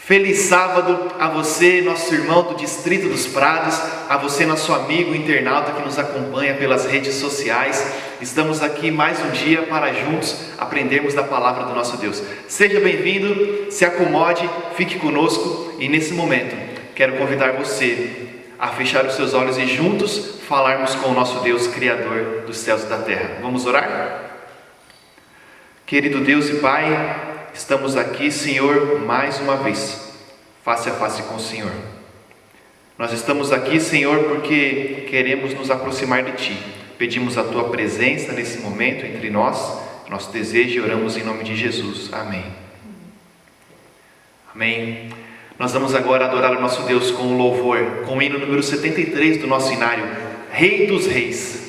Feliz sábado a você, nosso irmão do Distrito dos Prados, a você, nosso amigo internauta que nos acompanha pelas redes sociais. Estamos aqui mais um dia para juntos aprendermos da palavra do nosso Deus. Seja bem-vindo, se acomode, fique conosco e nesse momento quero convidar você a fechar os seus olhos e juntos falarmos com o nosso Deus, Criador dos céus e da terra. Vamos orar? Querido Deus e Pai, estamos aqui, Senhor, mais uma vez, face a face com o Senhor. Nós estamos aqui, Senhor, porque queremos nos aproximar de Ti. Pedimos a Tua presença nesse momento entre nós, nosso desejo, e oramos em nome de Jesus. Amém. Amém. Nós vamos agora adorar o nosso Deus com o louvor, com o hino número 73 do nosso inário, Rei dos Reis.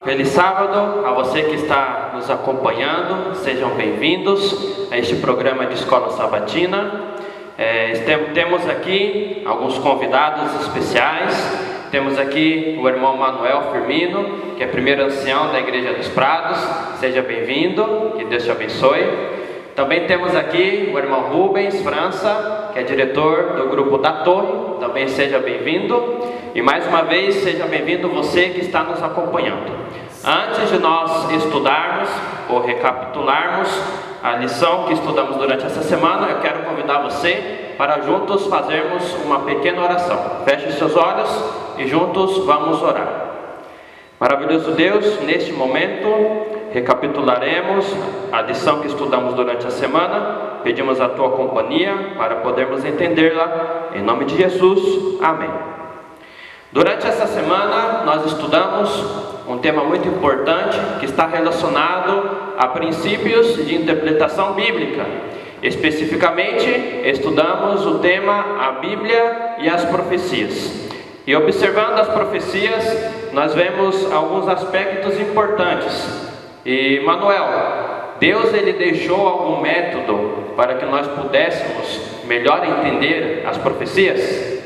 Feliz sábado a você que está nos acompanhando, sejam bem-vindos a este programa de Escola Sabatina. Temos aqui alguns convidados especiais. Temos aqui o irmão Manuel Firmino, que é primeiro ancião da Igreja dos Prados. Seja bem-vindo, que Deus te abençoe. Também temos aqui o irmão Rubens França, que é diretor do grupo da Torre. Também seja bem-vindo. E mais uma vez, seja bem-vindo você que está nos acompanhando. Antes de nós estudarmos ou recapitularmos a lição que estudamos durante essa semana, eu quero convidar você para juntos fazermos uma pequena oração. Feche seus olhos e juntos vamos orar. Maravilhoso Deus, neste momento recapitularemos a lição que estudamos durante a semana. Pedimos a tua companhia para podermos entendê-la. Em nome de Jesus, amém. Durante essa semana nós estudamos um tema muito importante que está relacionado a princípios de interpretação bíblica. Especificamente, estudamos o tema a Bíblia e as profecias. E observando as profecias, nós vemos alguns aspectos importantes. E Manuel, Deus ele deixou algum método para que nós pudéssemos melhor entender as profecias?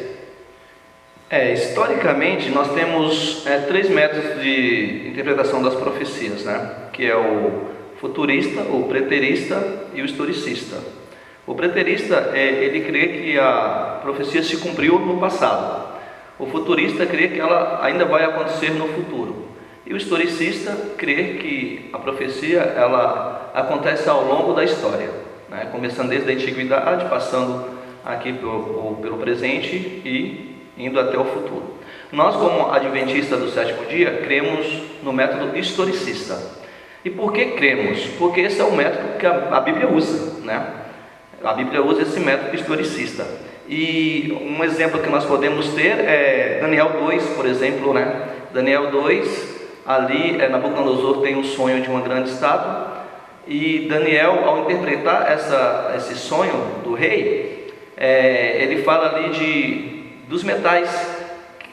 Historicamente, nós temos 3 métodos de interpretação das profecias, né? Que é o futurista, o preterista e o historicista. O preterista, ele crê que a profecia se cumpriu no passado. O futurista crê que ela ainda vai acontecer no futuro. E o historicista crê que a profecia ela acontece ao longo da história, né? Começando desde a antiguidade, passando aqui pelo presente e indo até o futuro. Nós, como adventistas do 7º dia, cremos no método historicista. E por que cremos? Porque esse é o método que a Bíblia usa, né? A Bíblia usa esse método historicista. E um exemplo que nós podemos ter é Daniel 2, por exemplo, né? Daniel 2, ali Nabucodonosor tem um sonho de uma grande estátua, e Daniel, ao interpretar esse sonho do rei, ele fala ali dos metais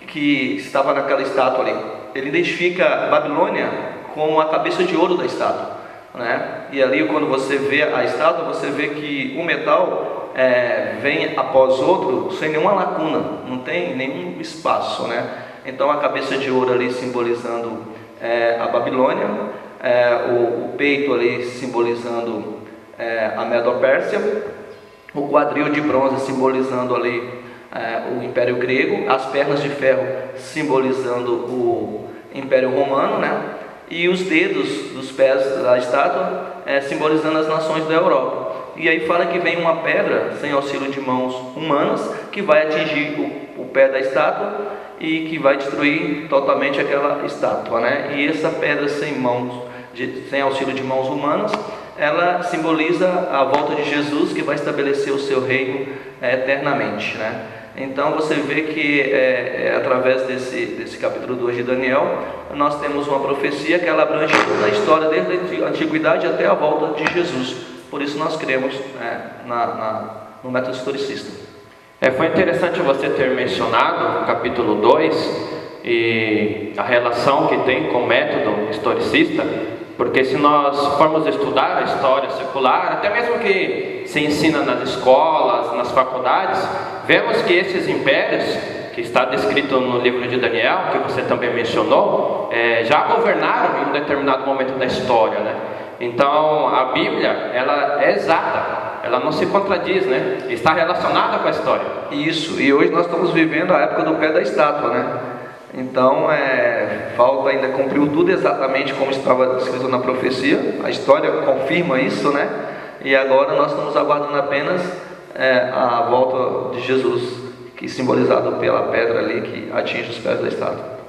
que estava naquela estátua ali. Ele identifica Babilônia como a cabeça de ouro da estátua, né? E ali, quando você vê a estátua, você vê que o metal vem após outro sem nenhuma lacuna, não tem nenhum espaço, né? Então a cabeça de ouro ali simbolizando a Babilônia, o peito ali simbolizando a Medo-Pérsia, o quadril de bronze simbolizando ali o Império Grego, as pernas de ferro simbolizando o Império Romano, né? E os dedos dos pés da estátua simbolizando as nações da Europa. E aí fala que vem uma pedra sem auxílio de mãos humanas que vai atingir o pé da estátua e que vai destruir totalmente aquela estátua, né? E essa pedra sem auxílio de mãos humanas, ela simboliza a volta de Jesus, que vai estabelecer o seu reino eternamente, né? Então você vê que através desse capítulo 2 de Daniel, nós temos uma profecia que ela abrange toda a história, desde a antiguidade até a volta de Jesus. Por isso nós cremos no método historicista. Foi interessante você ter mencionado o capítulo 2 e a relação que tem com o método historicista, porque se nós formos estudar a história secular, até mesmo que se ensina nas escolas, nas faculdades, vemos que esses impérios, que está descrito no livro de Daniel, que você também mencionou, já governaram em um determinado momento da história, né? Então a Bíblia, ela é exata, ela não se contradiz, né? Está relacionada com a história. Isso, e hoje nós estamos vivendo a época do pé da estátua, né? Então falta ainda cumprir tudo exatamente como estava escrito na profecia. A história confirma isso, né? E agora nós estamos aguardando apenas a volta de Jesus, que é simbolizado pela pedra ali que atinge os pés da estátua.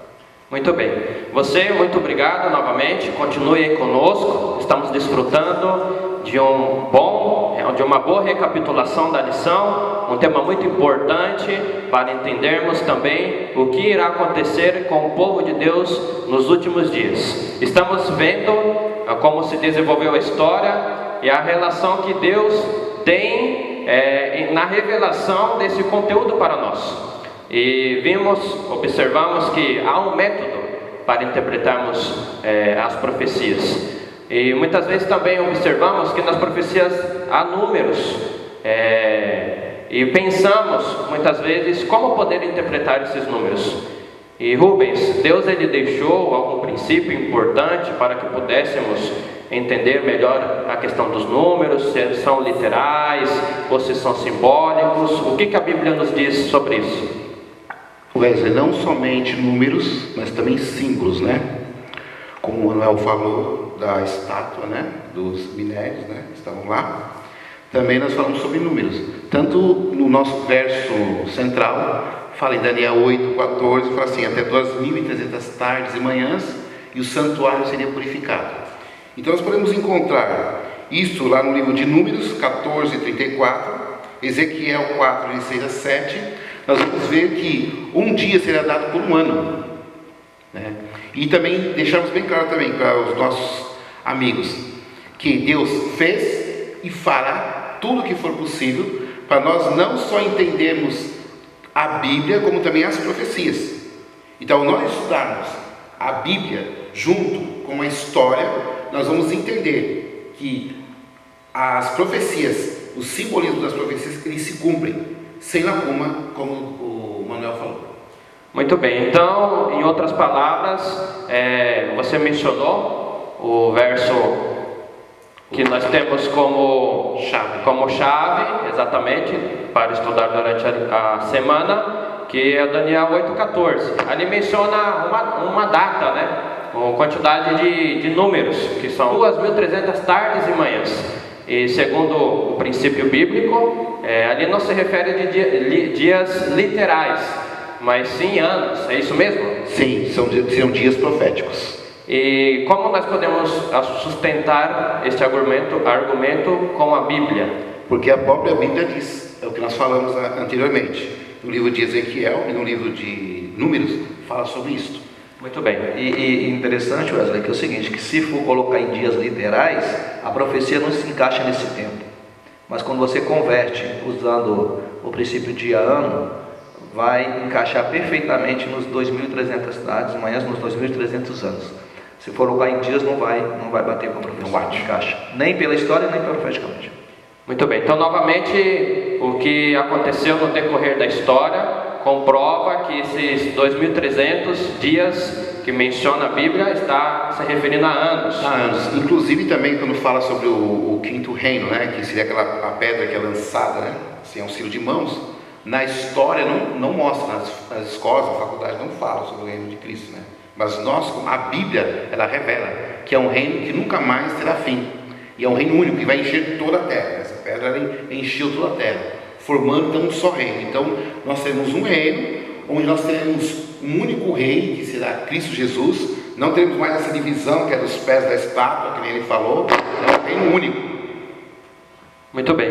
Muito bem, você, muito obrigado novamente, continue aí conosco, estamos desfrutando de uma boa recapitulação da lição, um tema muito importante para entendermos também o que irá acontecer com o povo de Deus nos últimos dias. Estamos vendo como se desenvolveu a história e a relação que Deus tem na revelação desse conteúdo para nós. E observamos que há um método para interpretarmos as profecias. E muitas vezes também observamos que nas profecias há números. E pensamos muitas vezes como poder interpretar esses números. E Rubens, Deus ele deixou algum princípio importante para que pudéssemos entender melhor a questão dos números, se são literais ou se são simbólicos. O que a Bíblia nos diz sobre isso? Wesley, não somente números, mas também símbolos, né? Como o Manuel falou da estátua, né? Dos minérios, né? Que estavam lá. Também nós falamos sobre números. Tanto no nosso verso central, fala em Daniel 8:14, fala assim: até 2.300 tardes e manhãs, e o santuário seria purificado. Então nós podemos encontrar isso lá no livro de Números 14:34, Ezequiel 4:6-7. Nós vamos ver que um dia será dado por um ano, né? E também deixamos bem claro também para os nossos amigos que Deus fez e fará tudo o que for possível para nós não só entendermos a Bíblia como também as profecias. Então, nós estudarmos a Bíblia junto com a história, nós vamos entender que as profecias, o simbolismo das profecias, eles se cumprem sem lacuna, como o Manuel falou. Muito bem, então, em outras palavras, você mencionou o verso que nós temos como chave, exatamente, para estudar durante a semana, que é Daniel 8,14. Ali menciona uma data, né? Uma quantidade de números, que são 2.300 tardes e manhãs. E segundo o princípio bíblico, ali não se refere a dias literais, mas sim anos, é isso mesmo? Sim, são dias proféticos. E como nós podemos sustentar este argumento com a Bíblia? Porque a própria Bíblia diz, é o que nós falamos anteriormente. No livro de Ezequiel e no livro de Números, fala sobre isso. Muito bem. E interessante, Wesley, que é o seguinte, que se for colocar em dias literais, a profecia não se encaixa nesse tempo. Mas quando você converte usando o princípio dia-ano, vai encaixar perfeitamente nos 2.300 tardes, manhãs, nos 2.300 anos. Se for colocar em dias, não vai bater com a profecia. Não encaixa. Nem pela história, nem profeticamente. Muito bem. Então, novamente, o que aconteceu no decorrer da história comprova que esses 2.300 dias que menciona a Bíblia está se referindo a anos. Há anos. Inclusive também quando fala sobre o quinto reino, né, que seria a pedra que é lançada, né, assim, é um silo de mãos. Na história não mostra, nas escolas, na faculdade não fala sobre o reino de Cristo, né? Mas a Bíblia, ela revela que é um reino que nunca mais terá fim. E é um reino único que vai encher toda a terra. Essa pedra ela encheu toda a terra, formando então um só reino. Então nós teremos um reino onde nós teremos um único rei, que será Cristo Jesus. Não teremos mais essa divisão que é dos pés da estátua, que nem ele falou. É um reino único. Muito bem.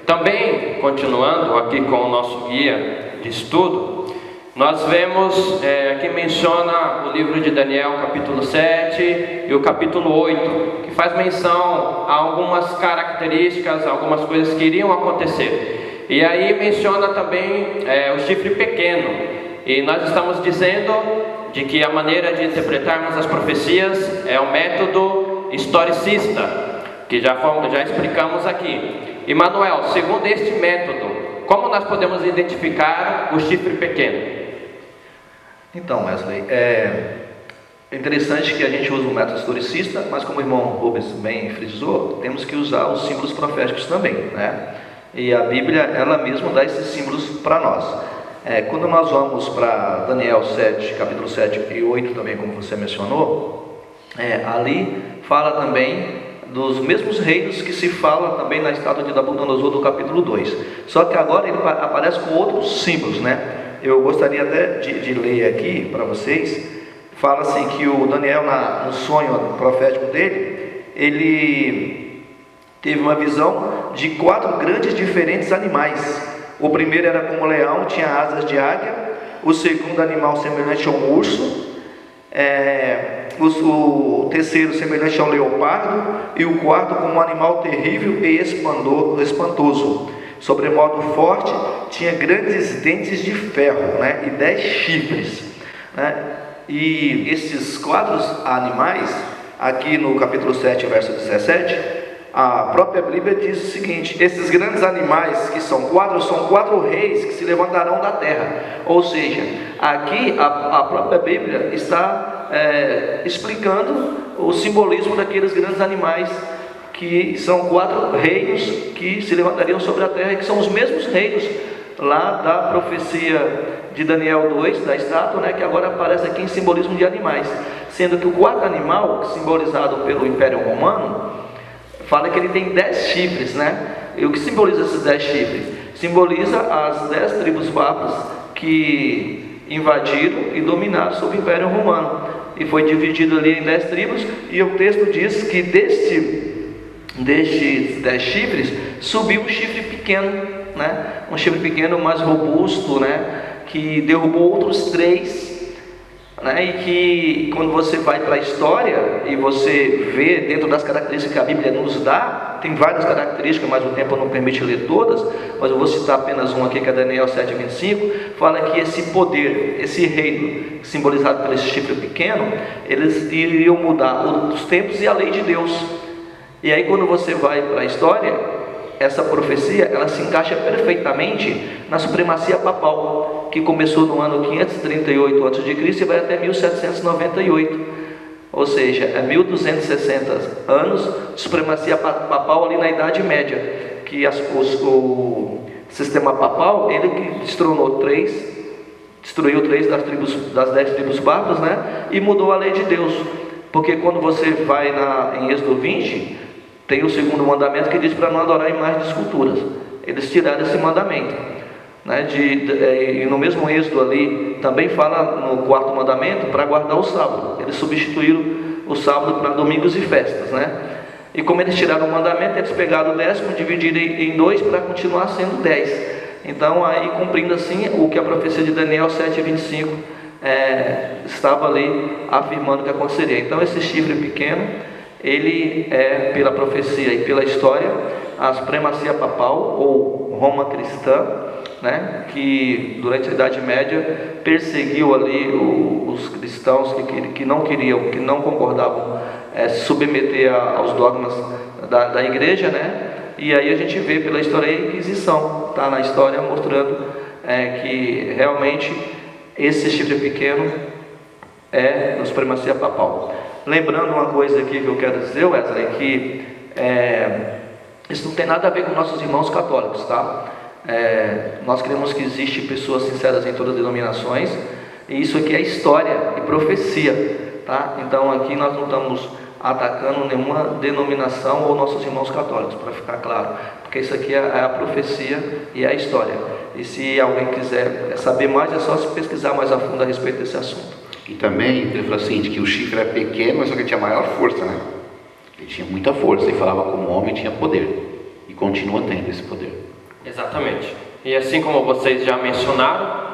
Também, continuando aqui com o nosso guia de estudo, nós vemos, aqui menciona o livro de Daniel, capítulo 7 e o capítulo 8, que faz menção a algumas características, algumas coisas que iriam acontecer. E aí menciona também o chifre pequeno. E nós estamos dizendo de que a maneira de interpretarmos as profecias é o método historicista, que já explicamos aqui. E Manuel, segundo este método, como nós podemos identificar o chifre pequeno? Então, Wesley, é interessante que a gente use o método historicista, mas como o irmão Rubens bem frisou, temos que usar os símbolos proféticos também, né? E a Bíblia, ela mesma dá esses símbolos para nós. Quando nós vamos para Daniel 7, capítulo 7 e 8 também, como você mencionou, ali fala também dos mesmos reinos que se fala também na estátua de Nabucodonosor do capítulo 2. Só que agora ele aparece com outros símbolos, né? Eu gostaria até de ler aqui para vocês. Fala assim que o Daniel, no sonho profético dele, ele teve uma visão de 4 grandes diferentes animais. O primeiro era como um leão, tinha asas de águia. O segundo animal semelhante a um urso. O terceiro semelhante ao leopardo. E o quarto como um animal terrível e espantoso, sobremodo forte, tinha grandes dentes de ferro, né, e 10 chifres, né? E esses 4 animais, aqui no capítulo 7, verso 17, a própria Bíblia diz o seguinte: esses grandes animais, que são 4 reis que se levantarão da terra. Ou seja, aqui a própria Bíblia está explicando o simbolismo daqueles grandes animais, que são 4 reinos que se levantariam sobre a terra, e que são os mesmos reinos lá da profecia de Daniel 2, da estátua, né, que agora aparece aqui em simbolismo de animais, sendo que o 4º animal, simbolizado pelo Império Romano, fala que ele tem 10 chifres, né? E o que simboliza esses 10 chifres? Simboliza as 10 tribos bárbaras que invadiram e dominaram sobre o Império Romano, e foi dividido ali em 10 tribos, e o texto diz que destes 10 chifres subiu um chifre pequeno, né? Um chifre pequeno mais robusto, né? Que derrubou outros 3 né? E que quando você vai para a história e você vê dentro das características que a Bíblia nos dá, tem várias características, mas o tempo não permite ler todas, mas eu vou citar apenas uma aqui, que é Daniel 7:25, fala que esse poder, esse reino, simbolizado pelo chifre pequeno, eles iriam mudar os tempos e a lei de Deus. E aí quando você vai para a história, essa profecia, ela se encaixa perfeitamente na supremacia papal, que começou no ano 538 a.C. e vai até 1798, ou seja, é 1260 anos de supremacia papal ali na Idade Média, que o sistema papal, ele que destruiu três das 10 tribos bárbaras, né? E mudou a lei de Deus, porque quando você vai em Êxodo 20, tem o segundo mandamento que diz para não adorar imagens de esculturas. Eles tiraram esse mandamento, né? E no mesmo Êxodo ali, também fala no quarto mandamento para guardar o sábado. Eles substituíram o sábado para domingos e festas, né? E como eles tiraram o mandamento, eles pegaram o 10º, dividiram em 2 para continuar sendo 10. Então, aí cumprindo assim o que a profecia de Daniel 7:25 estava ali afirmando que aconteceria. Então, esse chifre pequeno, ele é, pela profecia e pela história, a supremacia papal ou Roma cristã, né, que durante a Idade Média perseguiu ali os cristãos que não queriam, que não concordavam se submeter aos dogmas da igreja, né? E aí a gente vê pela história a Inquisição, tá na história mostrando que realmente esse chifre pequeno é a supremacia papal. Lembrando uma coisa aqui que eu quero dizer, Wesley, que isso não tem nada a ver com nossos irmãos católicos, tá? Nós cremos que existem pessoas sinceras em todas as denominações, e isso aqui é história e profecia, tá? Então aqui nós não estamos atacando nenhuma denominação ou nossos irmãos católicos, para ficar claro, porque isso aqui é a profecia e é a história. E se alguém quiser saber mais, é só se pesquisar mais a fundo a respeito desse assunto. E também ele falou assim, de que o chifre era pequeno, mas só que ele tinha maior força, né? Ele tinha muita força, ele falava como homem, tinha poder, e continua tendo esse poder. Exatamente. E assim como vocês já mencionaram,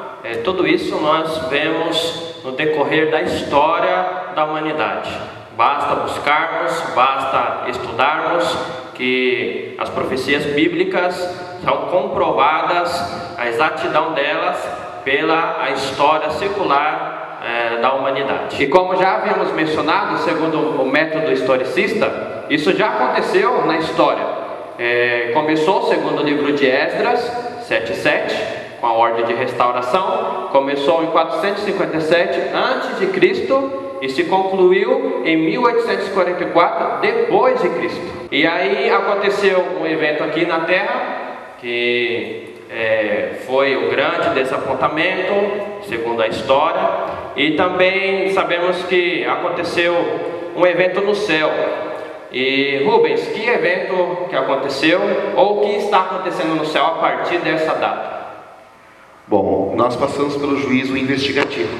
tudo isso nós vemos no decorrer da história da humanidade. Basta buscarmos, basta estudarmos que as profecias bíblicas são comprovadas, a exatidão delas, pela história secular da humanidade. E como já havíamos mencionado, segundo o método historicista, isso já aconteceu na história. Começou segundo o livro de Esdras 7:7, com a ordem de restauração. Começou em 457 a.C. e se concluiu em 1844 depois de Cristo. E aí aconteceu um evento aqui na Terra que foi o grande desapontamento, segundo a história, e também sabemos que aconteceu um evento no céu. E Rubens, que evento que aconteceu ou que está acontecendo no céu a partir dessa data? Bom, nós passamos pelo juízo investigativo,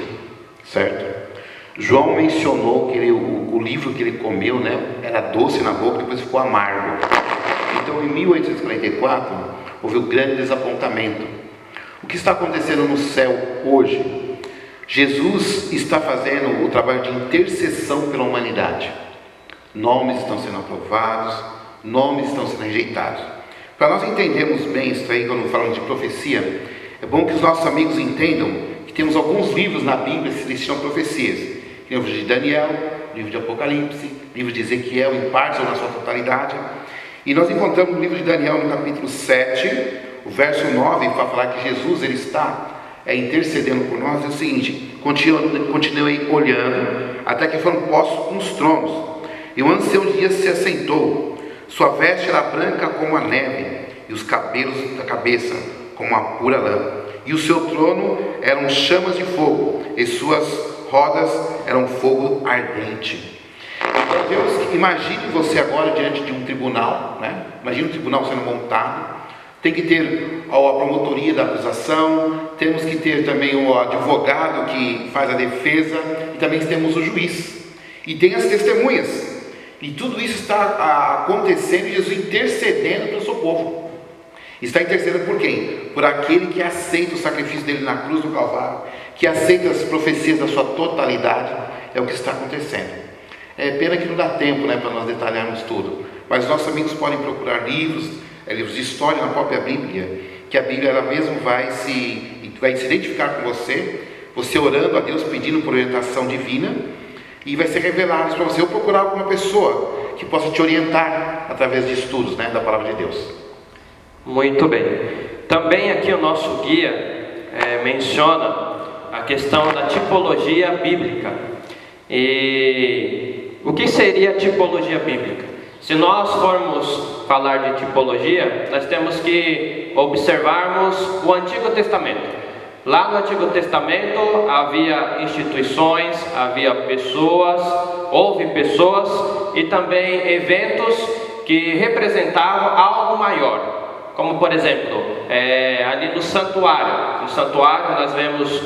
certo? João mencionou que o livro que ele comeu, né, era doce na boca, depois ficou amargo. Então, em 1844, houve um grande desapontamento. O que está acontecendo no céu hoje? Jesus está fazendo o trabalho de intercessão pela humanidade. Nomes estão sendo aprovados, nomes estão sendo rejeitados. Para nós entendermos bem isso aí, quando falamos de profecia, é bom que os nossos amigos entendam que temos alguns livros na Bíblia que se chamam profecias. Livro de Daniel, livro de Apocalipse, livro de Ezequiel, em parte ou na sua totalidade. E nós encontramos no livro de Daniel, no capítulo 7, o verso 9, para falar que Jesus ele está intercedendo por nós. É o seguinte: continuei olhando, até que foram postos uns tronos. E o ancião de dias se assentou, sua veste era branca como a neve, e os cabelos da cabeça como a pura lã. E o seu trono eram chamas de fogo, e suas rodas eram fogo ardente. Então Deus, imagine você agora diante de um tribunal, né? Imagine um tribunal sendo montado. Tem que ter a promotoria da acusação, temos que ter também o advogado que faz a defesa, e também temos o juiz. E tem as testemunhas. E tudo isso está acontecendo e Jesus intercedendo pelo seu povo. Está intercedendo por quem? Por aquele que aceita o sacrifício dele na cruz do Calvário, que aceita as profecias da sua totalidade. É o que está acontecendo. É pena que não dá tempo, para nós detalharmos tudo, mas nossos amigos podem procurar livros de história na própria Bíblia, que a Bíblia ela mesmo vai se identificar com você orando a Deus, pedindo por orientação divina, e vai ser revelado para você, ou procurar alguma pessoa que possa te orientar através de estudos, da Palavra de Deus. Muito bem. Também aqui o nosso guia menciona a questão da tipologia bíblica. E o que seria tipologia bíblica? Se nós formos falar de tipologia, nós temos que observarmos o Antigo Testamento. Lá no Antigo Testamento havia instituições, havia pessoas, houve pessoas e também eventos que representavam algo maior. Como por exemplo, ali no santuário. No santuário nós vemos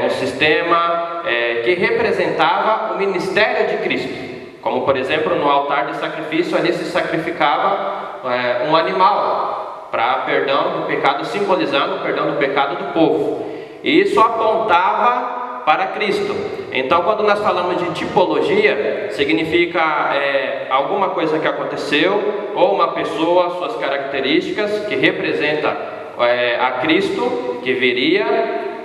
um sistema que representava o ministério de Cristo. Como por exemplo, no altar de sacrifício, ali se sacrificava um animal para perdão do pecado, simbolizando o perdão do pecado do povo. E isso apontava para Cristo. Então, quando nós falamos de tipologia, significa alguma coisa que aconteceu, ou uma pessoa, suas características, que representa a Cristo, que viria,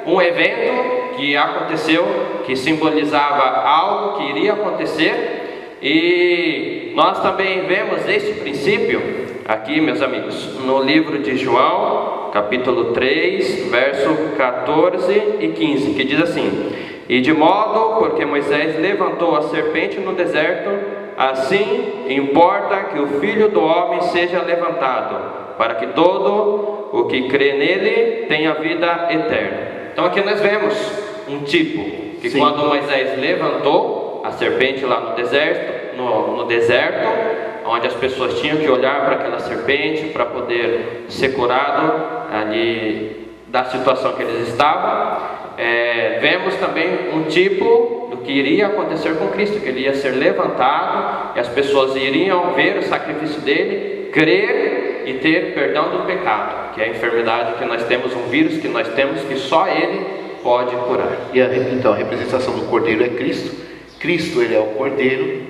um evento que aconteceu, que simbolizava algo que iria acontecer. E nós também vemos este princípio aqui, meus amigos, no livro de João, capítulo 3, verso 14 e 15, que diz assim: e de modo, porque Moisés levantou a serpente no deserto, assim importa que o Filho do Homem seja levantado, para que todo o que crê nele tenha vida eterna. Então aqui nós vemos um tipo, que Sim. Quando Moisés levantou a serpente lá no deserto, onde as pessoas tinham que olhar para aquela serpente para poder ser curado ali da situação que eles estavam. Vemos também um tipo do que iria acontecer com Cristo, que ele ia ser levantado e as pessoas iriam ver o sacrifício dele, crer e ter perdão do pecado, que é a enfermidade que nós temos, um vírus que nós temos, que só ele pode curar. E então a representação do Cordeiro é Cristo. Cristo, ele é o Cordeiro,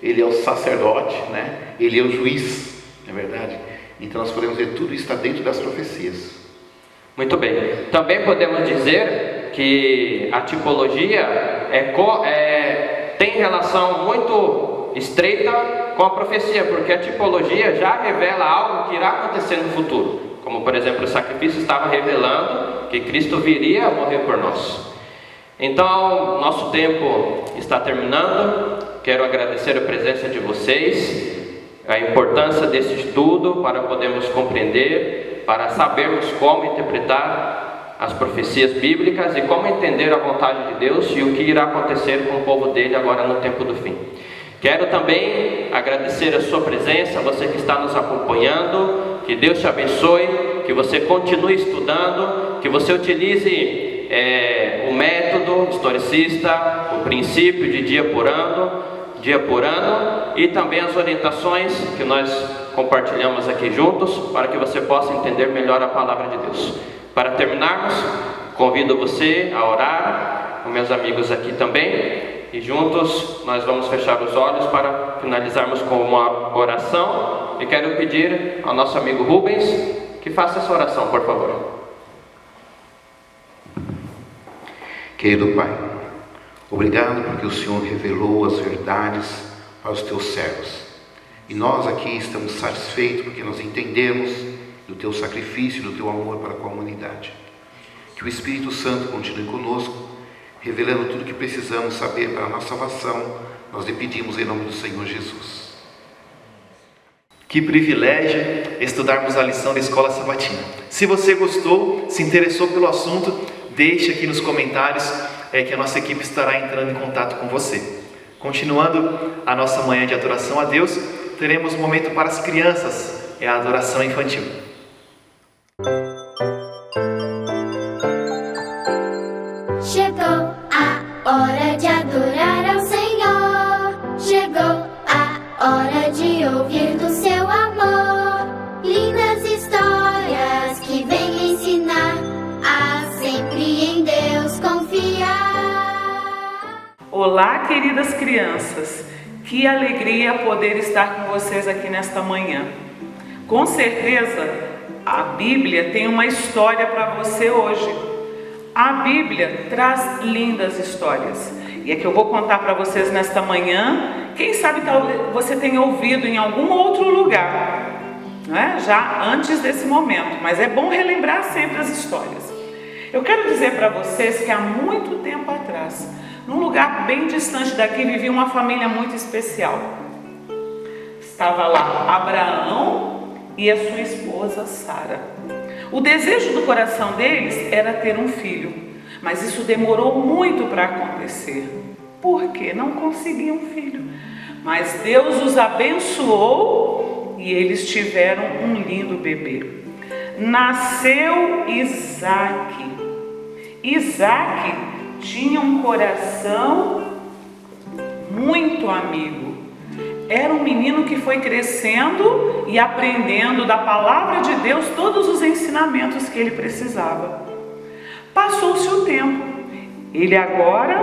ele é o sacerdote, ele é o juiz, não é verdade? Então nós podemos ver tudo isso está dentro das profecias. Muito bem. Também podemos dizer que a tipologia tem relação muito estreita com a profecia, porque a tipologia já revela algo que irá acontecer no futuro. Como por exemplo, o sacrifício estava revelando que Cristo viria a morrer por nós. Então, nosso tempo está terminando. Quero agradecer a presença de vocês, a importância desse estudo para podermos compreender, para sabermos como interpretar as profecias bíblicas e como entender a vontade de Deus e o que irá acontecer com o povo dele agora no tempo do fim. Quero também agradecer a sua presença, você que está nos acompanhando, que Deus te abençoe, que você continue estudando, que você utilize o método historicista, o princípio de dia por ano, e também as orientações que nós compartilhamos aqui juntos, para que você possa entender melhor a palavra de Deus. Para terminarmos, convido você a orar, com meus amigos aqui também, e juntos nós vamos fechar os olhos para finalizarmos com uma oração. E quero pedir ao nosso amigo Rubens que faça essa oração, por favor. Querido Pai, obrigado porque o Senhor revelou as verdades aos teus servos. E nós aqui estamos satisfeitos porque nós entendemos do teu sacrifício, do teu amor para com a humanidade. Que o Espírito Santo continue conosco, revelando tudo o que precisamos saber para a nossa salvação. Nós lhe pedimos em nome do Senhor Jesus. Que privilégio estudarmos a lição da Escola Sabatina. Se você gostou, se interessou pelo assunto, deixe aqui nos comentários que a nossa equipe estará entrando em contato com você. Continuando a nossa manhã de adoração a Deus, teremos um momento para as crianças, a adoração infantil. Chegou a hora de adorar ao Senhor. Chegou a hora de ouvir do seu amor. Lindas histórias Olá, queridas crianças, que alegria poder estar com vocês aqui nesta manhã. Com certeza, a Bíblia tem uma história para você hoje. A Bíblia traz lindas histórias e é que eu vou contar para vocês nesta manhã. Quem sabe talvez você tenha ouvido em algum outro lugar, não é? Já antes desse momento, mas é bom relembrar sempre as histórias. Eu quero dizer para vocês que há muito tempo atrás, num lugar bem distante daqui, vivia uma família muito especial. Estava lá Abraão e a sua esposa Sara. O desejo do coração deles era ter um filho, mas isso demorou muito para acontecer. Por quê? Não conseguiam um filho. Mas Deus os abençoou e eles tiveram um lindo bebê. Nasceu Isaac. Isaac tinha um coração muito amigo. Era um menino que foi crescendo e aprendendo da palavra de Deus todos os ensinamentos que ele precisava. Passou-se o tempo. Ele agora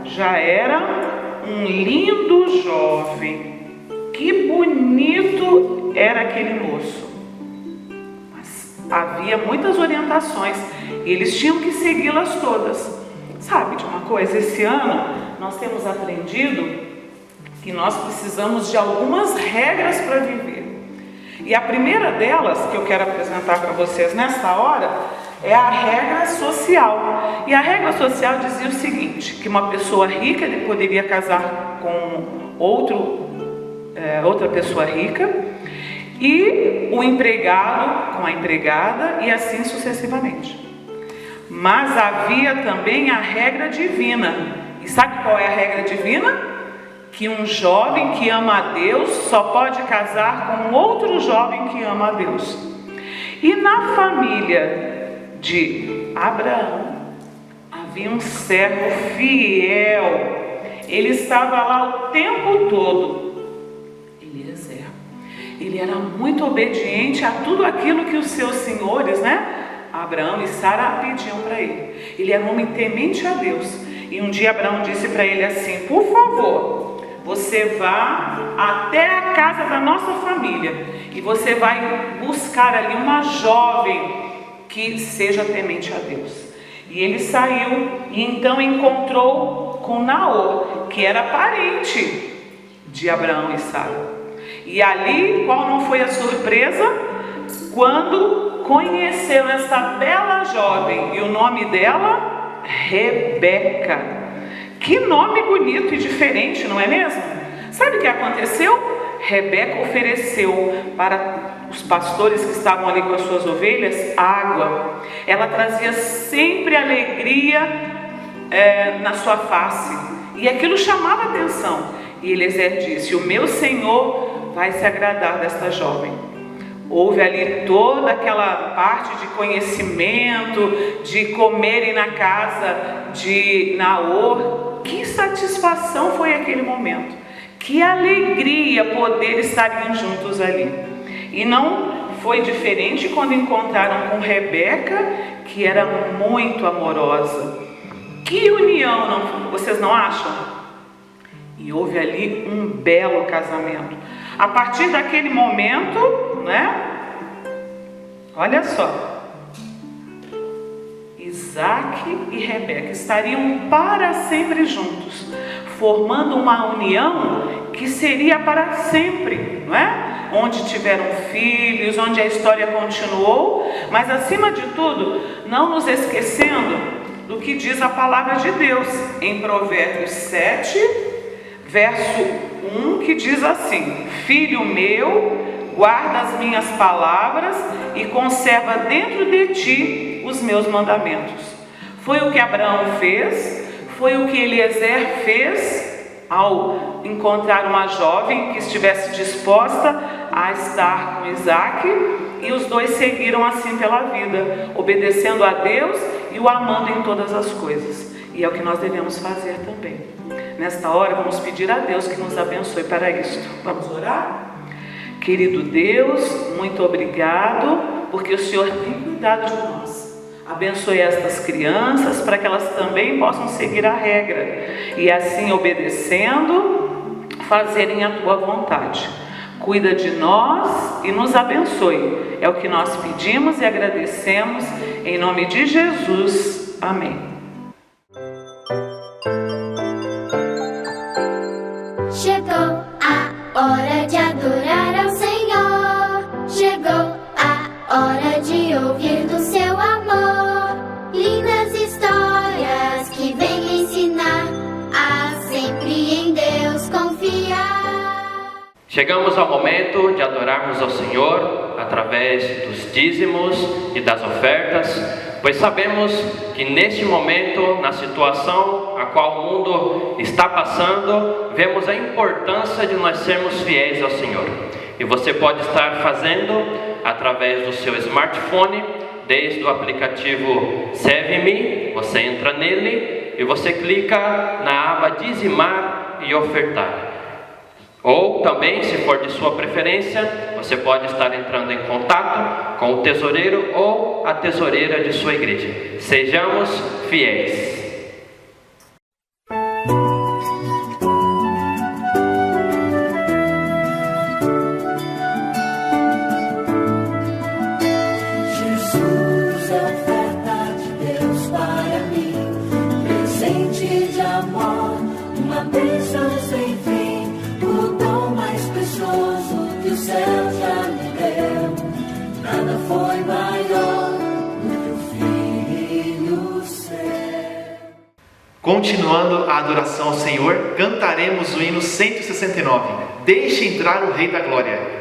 já era um lindo jovem. Que bonito era aquele moço. Mas havia muitas orientações e eles tinham que segui-las todas. Sabe de uma coisa? Esse ano nós temos aprendido que nós precisamos de algumas regras para viver. E a primeira delas, que eu quero apresentar para vocês nesta hora, é a regra social. E a regra social dizia o seguinte, que uma pessoa rica poderia casar com outra pessoa rica, e o empregado com a empregada, e assim sucessivamente. Mas havia também a regra divina. E sabe qual é a regra divina? Que um jovem que ama a Deus só pode casar com outro jovem que ama a Deus. E na família de Abraão havia um servo fiel. Ele estava lá o tempo todo. Eliezer. Ele era muito obediente a tudo aquilo que os seus senhores, Abraão e Sara, pediam para ele. Ele era um homem temente a Deus. E um dia Abraão disse para ele assim: por favor, você vá até a casa da nossa família e você vai buscar ali uma jovem que seja temente a Deus. E ele saiu e então encontrou com Naor, que era parente de Abraão e Sara. E ali, qual não foi a surpresa? Quando conheceram essa bela jovem, e o nome dela, Rebeca. Que nome bonito e diferente, não é mesmo? Sabe o que aconteceu? Rebeca ofereceu para os pastores que estavam ali com as suas ovelhas água. Ela trazia sempre alegria na sua face. E aquilo chamava atenção. E Eliezer disse: o meu Senhor vai se agradar desta jovem. Houve ali toda aquela parte de conhecimento, de comerem na casa de Naor. Que satisfação foi aquele momento. Que alegria poder estarem juntos ali. E não foi diferente quando encontraram com Rebeca, que era muito amorosa. Que união, não, vocês não acham? E houve ali um belo casamento. A partir daquele momento, olha só, Isaac e Rebeca estariam para sempre juntos, formando uma união que seria para sempre, Onde tiveram filhos, onde a história continuou, mas acima de tudo, não nos esquecendo do que diz a palavra de Deus em Provérbios 7, verso 1, que diz assim: filho meu, guarda as minhas palavras e conserva dentro de ti os meus mandamentos. Foi o que Abraão fez, foi o que Eliezer fez ao encontrar uma jovem que estivesse disposta a estar com Isaac, e os dois seguiram assim pela vida, obedecendo a Deus e o amando em todas as coisas. E é o que nós devemos fazer também. Nesta hora vamos pedir a Deus que nos abençoe para isto. Vamos orar? Querido Deus, muito obrigado, porque o Senhor tem cuidado de nós. Abençoe estas crianças para que elas também possam seguir a regra e assim, obedecendo, fazerem a tua vontade. Cuida de nós e nos abençoe. É o que nós pedimos e agradecemos em nome de Jesus. Amém. Chegou a hora de adorar ao Senhor. Chegou a hora de ouvir do seu amor. Lindas histórias que vêm ensinar a sempre em Deus confiar. Chegamos ao momento de adorarmos ao Senhor através dos dízimos e das ofertas, pois sabemos que neste momento, na situação a qual o mundo está passando, vemos a importância de nós sermos fiéis ao Senhor. E você pode estar fazendo através do seu smartphone, desde o aplicativo Serve-me, você entra nele e você clica na aba dizimar e ofertar. Ou também, se for de sua preferência, você pode estar entrando em contato com o tesoureiro ou a tesoureira de sua igreja. Sejamos fiéis. Jesus é oferta de Deus para mim, presente de amor, uma bênção sem fim. O dom mais precioso que o céu já me deu, nada foi maior do que o Filho seu. Continuando a adoração ao Senhor, cantaremos o hino 169. Deixe entrar o Rei da Glória.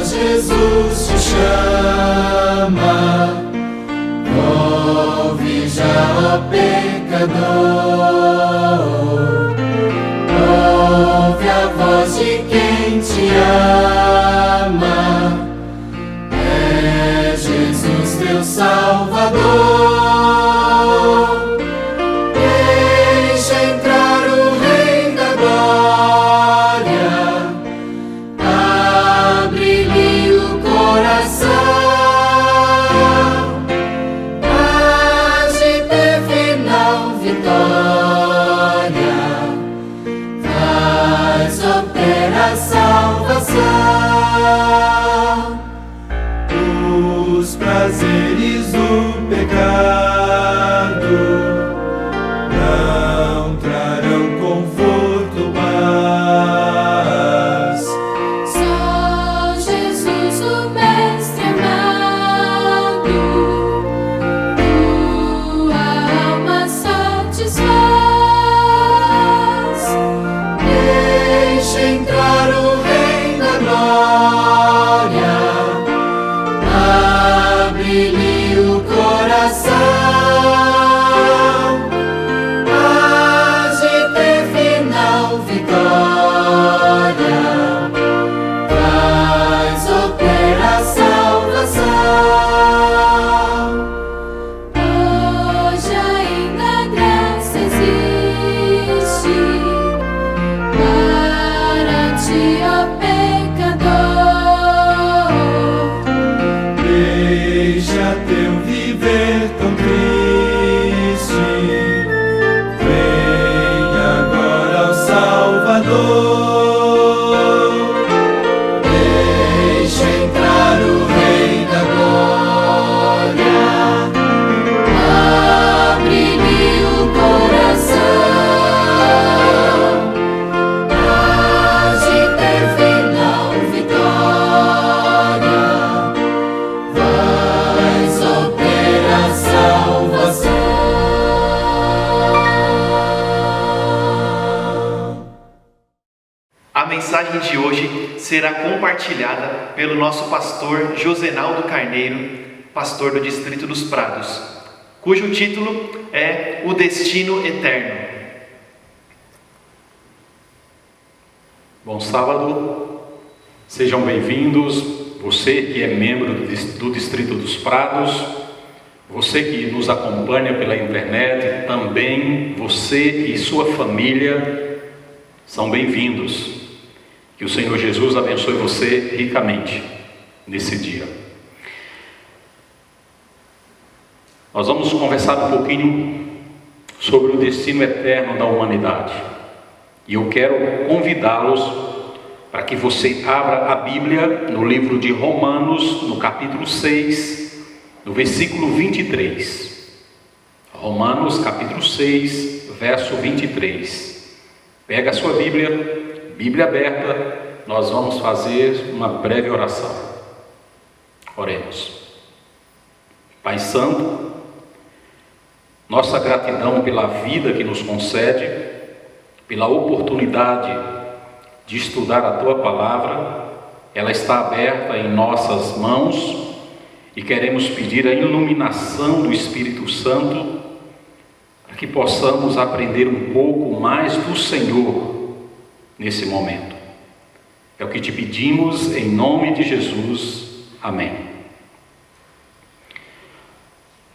Jesus te chama, ouve já, ó pecador, ouve a voz de quem te ama, é Jesus teu Salvador. Deixa entrar o Rei da Glória, os prazeres do pecado não trarão conforto mais. Só Jesus, o Mestre amado, tua alma satisfaz. Deixa entrar o Rei da Glória, abre-lhe o coração, hás de ter final vitória, faz opera a salvação. Hoje ainda graça existe para ti, ó pecador. Deixa teu viver tão triste, vem agora ao Salvador. Deixa entrar o Rei da Glória, abre-lhe o coração, hás de ter final vitória, vais opera a salvação. A mensagem de hoje será compartilhada pelo nosso pastor Josenaldo Carneiro, pastor do Distrito dos Prados, cujo título é O Destino Eterno. Bom sábado, sejam bem-vindos, você que é membro do Distrito dos Prados, você que nos acompanha pela internet, também você e sua família são bem-vindos. Que o Senhor Jesus abençoe você ricamente nesse dia. Nós vamos conversar um pouquinho sobre o destino eterno da humanidade. E eu quero convidá-los para que você abra a Bíblia no livro de Romanos, no capítulo 6, no versículo 23. Romanos, capítulo 6, verso 23. Pega a sua Bíblia, Bíblia aberta, nós vamos fazer uma breve oração. Oremos. Pai Santo, nossa gratidão pela vida que nos concede, pela oportunidade de estudar a Tua Palavra, ela está aberta em nossas mãos e queremos pedir a iluminação do Espírito Santo para que possamos aprender um pouco mais do Senhor nesse momento. É o que te pedimos em nome de Jesus. Amém.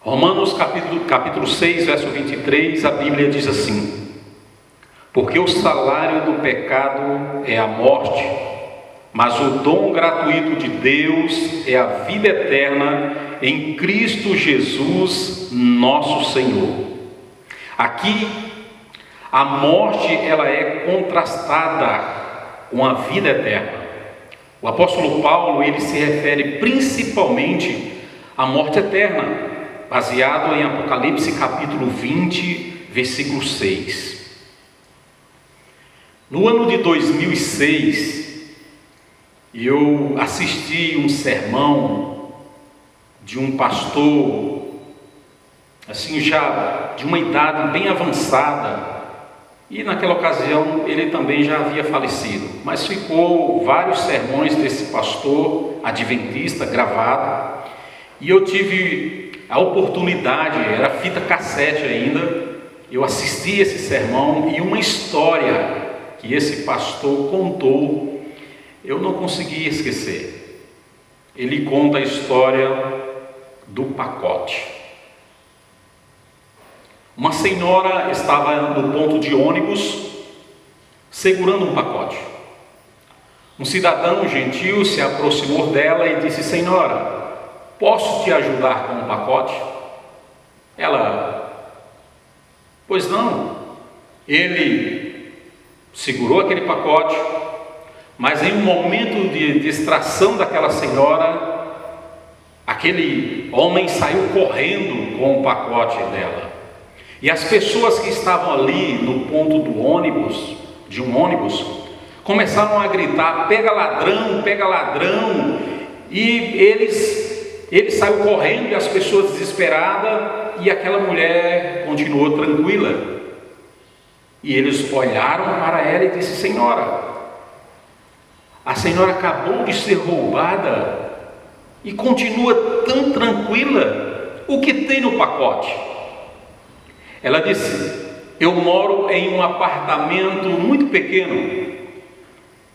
Romanos capítulo 6, verso 23, a Bíblia diz assim: porque o salário do pecado é a morte, mas o dom gratuito de Deus é a vida eterna em Cristo Jesus, nosso Senhor. Aqui, a morte ela é contrastada com a vida eterna. O apóstolo Paulo, ele se refere principalmente à morte eterna, baseado em Apocalipse capítulo 20, versículo 6. No ano de 2006, eu assisti um sermão de um pastor, assim já de uma idade bem avançada, e naquela ocasião ele também já havia falecido, mas ficou vários sermões desse pastor adventista gravado, e eu tive a oportunidade, era fita cassete ainda, eu assisti esse sermão e uma história que esse pastor contou, eu não consegui esquecer. Ele conta a história do pacote. Uma senhora estava no ponto de ônibus segurando um pacote. Um cidadão gentil se aproximou dela e disse: senhora, posso te ajudar com o pacote? Ela: pois não. Ele segurou aquele pacote, mas em um momento de distração daquela senhora, aquele homem saiu correndo com o pacote dela. E as pessoas que estavam ali no ponto do ônibus, de um ônibus, começaram a gritar: pega ladrão, pega ladrão. E ele saiu correndo e as pessoas desesperadas, e aquela mulher continuou tranquila. E eles olharam para ela e disse: senhora, a senhora acabou de ser roubada e continua tão tranquila, o que tem no pacote? Ela disse: eu moro em um apartamento muito pequeno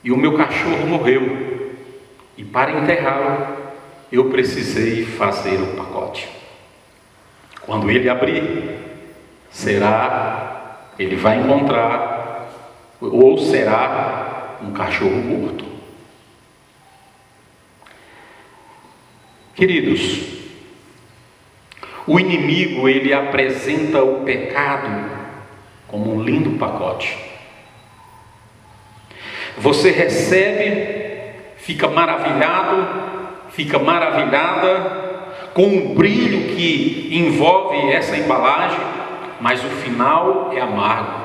e o meu cachorro morreu, e para enterrá-lo eu precisei fazer o pacote. Quando ele abrir, ele vai encontrar, ou será um cachorro morto. Queridos, o inimigo, ele apresenta o pecado como um lindo pacote. Você recebe, fica maravilhado, fica maravilhada com o brilho que envolve essa embalagem, mas o final é amargo.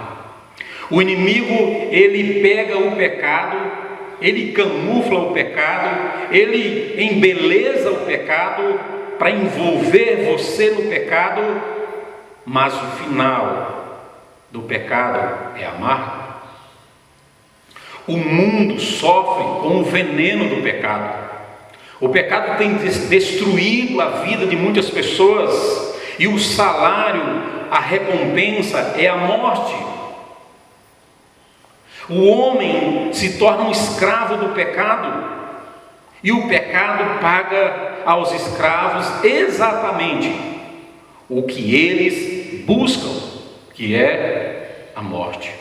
O inimigo, ele pega o pecado, ele camufla o pecado, ele embeleza o pecado para envolver você no pecado, mas o final do pecado é amargo. O mundo sofre com o veneno do pecado. O pecado tem destruído a vida de muitas pessoas, e o salário, a recompensa é a morte. O homem se torna um escravo do pecado, e o pecado paga aos escravos exatamente o que eles buscam, que é a morte.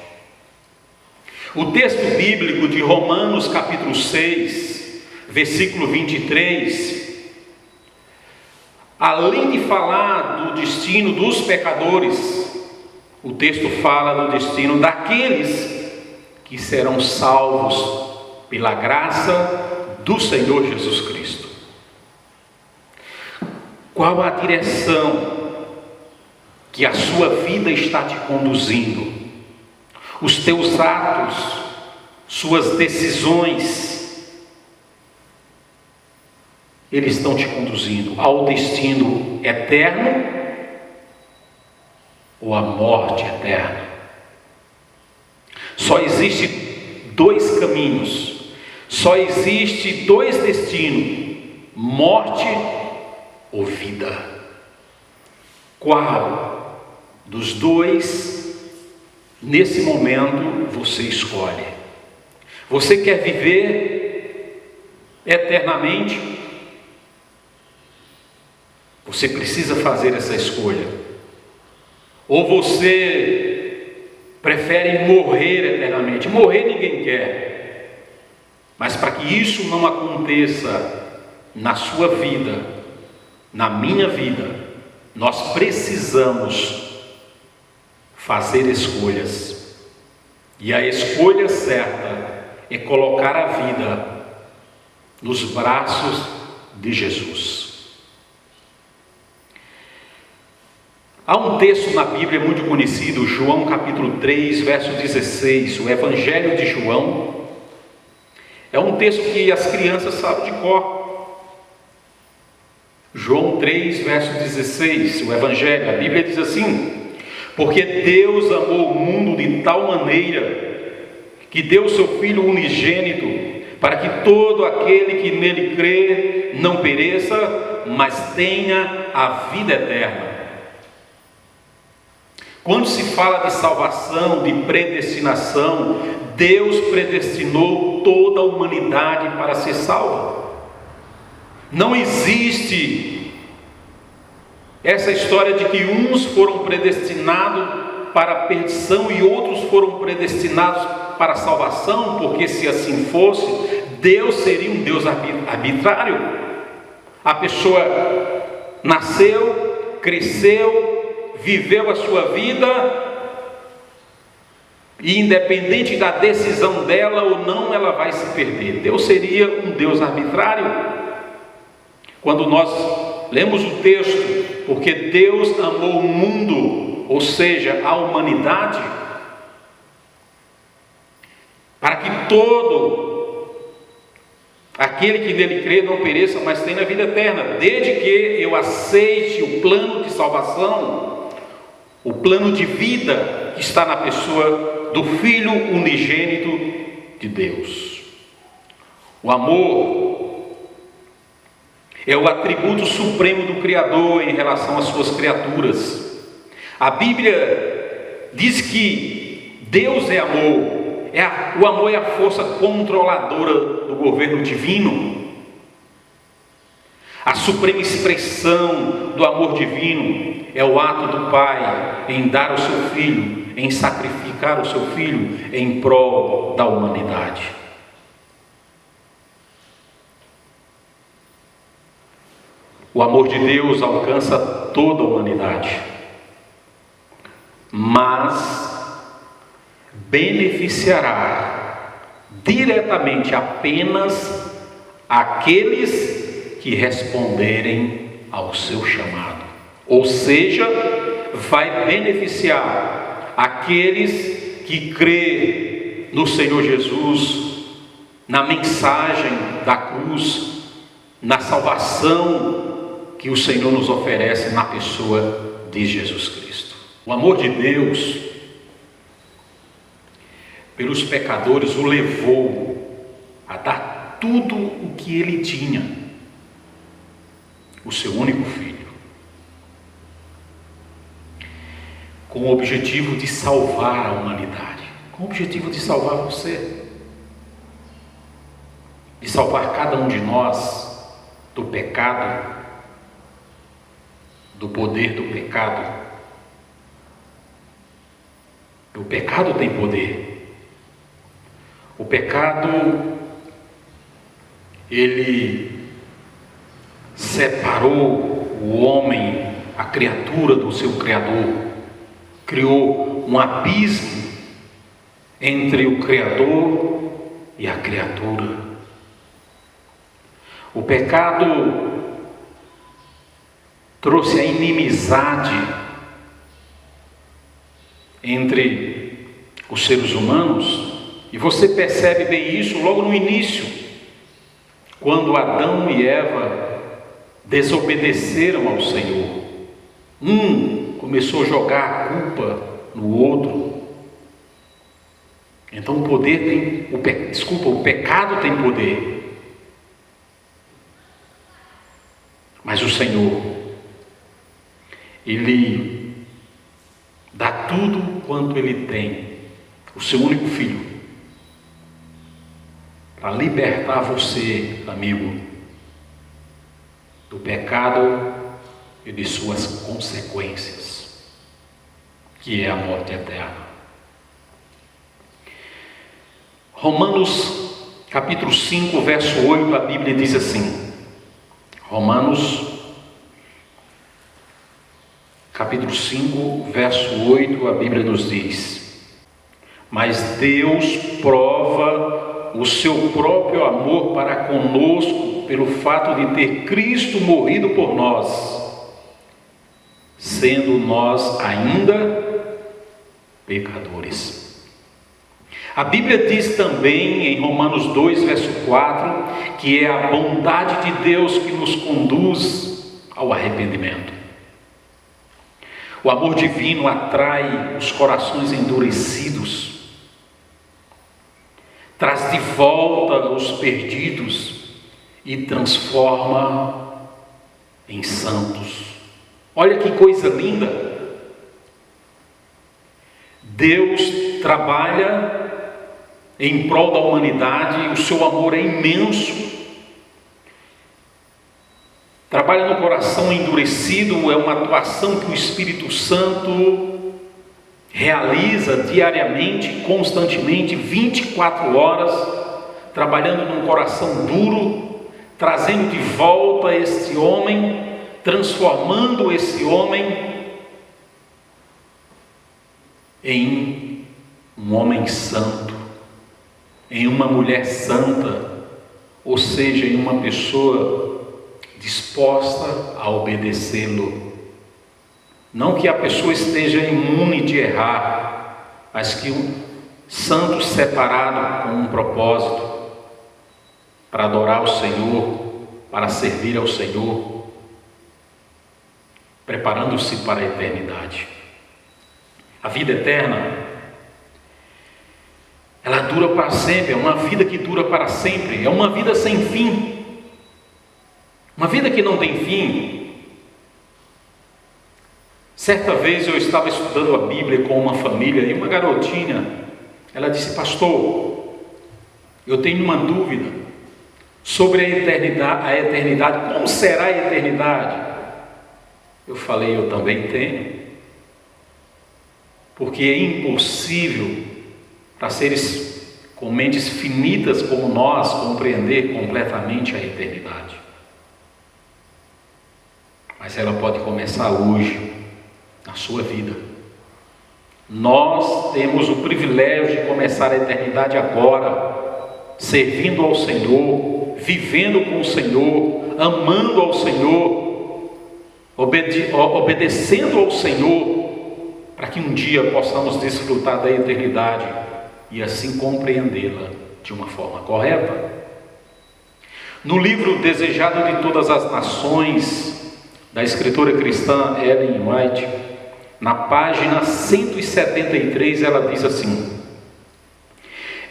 O texto bíblico de Romanos capítulo 6, versículo 23, além de falar do destino dos pecadores, o texto fala do destino daqueles que serão salvos pela graça do Senhor Jesus Cristo. Qual a direção que a sua vida está te conduzindo? Os teus atos, suas decisões, eles estão te conduzindo ao destino eterno ou à morte eterna? Só existe dois caminhos, só existe dois destinos: morte ou vida. Qual dos dois, nesse momento, você escolhe? Você quer viver eternamente? Você precisa fazer essa escolha. Ou você prefere morrer eternamente? Morrer ninguém quer. Mas para que isso não aconteça na sua vida, na minha vida, nós precisamos fazer escolhas. E a escolha certa é colocar a vida nos braços de Jesus. Há um texto na Bíblia muito conhecido, João capítulo 3, verso 16, o Evangelho de João. É um texto que as crianças sabem de cor. João 3, verso 16, o Evangelho, a Bíblia diz assim: porque Deus amou o mundo de tal maneira que deu o seu Filho unigênito, para que todo aquele que nele crê não pereça, mas tenha a vida eterna. Quando se fala de salvação, de predestinação, Deus predestinou toda a humanidade para ser salva. Não existe essa história de que uns foram predestinados para a perdição e outros foram predestinados para a salvação, porque se assim fosse, Deus seria um Deus arbitrário. A pessoa nasceu, cresceu, viveu a sua vida, e independente da decisão dela ou não, ela vai se perder. Deus seria um Deus arbitrário. Quando nós lemos o texto, porque Deus amou o mundo, ou seja, a humanidade, para que todo aquele que nele crê não pereça, mas tenha a vida eterna, desde que eu aceite o plano de salvação, o plano de vida que está na pessoa do Filho unigênito de Deus. O amor é o atributo supremo do Criador em relação às suas criaturas. A Bíblia diz que Deus é amor. O amor é a força controladora do governo divino. A suprema expressão do amor divino é o ato do Pai em dar o seu Filho, em sacrificar o seu Filho em prol da humanidade. O amor de Deus alcança toda a humanidade, mas beneficiará diretamente apenas aqueles que responderem ao seu chamado. Ou seja, vai beneficiar aqueles que crê no Senhor Jesus, na mensagem da cruz, na salvação que o Senhor nos oferece na pessoa de Jesus Cristo. O amor de Deus pelos pecadores o levou a dar tudo o que ele tinha, o seu único Filho, com o objetivo de salvar a humanidade, com o objetivo de salvar você, de salvar cada um de nós do pecado, do poder do pecado. O pecado tem poder. O pecado, ele separou o homem, a criatura do seu Criador, criou um abismo entre o Criador e a criatura. O pecado trouxe a inimizade entre os seres humanos, e você percebe bem isso logo no início, quando Adão e Eva desobedeceram ao Senhor. Um começou a jogar a culpa no outro. Então o pecado tem poder. Mas o Senhor, Ele dá tudo quanto Ele tem, o seu único Filho, para libertar você, amigo, do pecado e de suas consequências, que é a morte eterna. Romanos capítulo 5, verso 8, a Bíblia diz assim, Romanos capítulo 5, verso 8, a Bíblia nos diz: mas Deus prova o seu próprio amor para conosco pelo fato de ter Cristo morrido por nós, sendo nós ainda pecadores. A Bíblia diz também em Romanos 2, verso 4, que é a bondade de Deus que nos conduz ao arrependimento. O amor divino atrai os corações endurecidos, traz de volta os perdidos e transforma em santos. Olha que coisa linda! Deus trabalha em prol da humanidade, o seu amor é imenso. Trabalha no coração endurecido, é uma atuação que o Espírito Santo realiza diariamente, constantemente, 24 horas, trabalhando num coração duro, trazendo de volta esse homem, transformando esse homem em um homem santo, em uma mulher santa, ou seja, em uma pessoa disposta a obedecê-lo. Não que a pessoa esteja imune de errar, mas que um santo separado com um propósito para adorar o Senhor, para servir ao Senhor, preparando-se para a eternidade. A vida eterna, ela dura para sempre, é uma vida que dura para sempre, é uma vida sem fim. Uma vida que não tem fim. Certa vez eu estava estudando a Bíblia com uma família e uma garotinha, ela disse: pastor, eu tenho uma dúvida sobre a eternidade, como será a eternidade? Eu falei: eu também tenho, porque é impossível para seres com mentes finitas como nós compreender completamente a eternidade. Mas ela pode começar hoje, na sua vida. Nós temos o privilégio de começar a eternidade agora, servindo ao Senhor, vivendo com o Senhor, amando ao Senhor, obedecendo ao Senhor, para que um dia possamos desfrutar da eternidade e assim compreendê-la de uma forma correta. No livro Desejado de Todas as Nações, da escritora cristã Ellen White, na página 173, ela diz assim: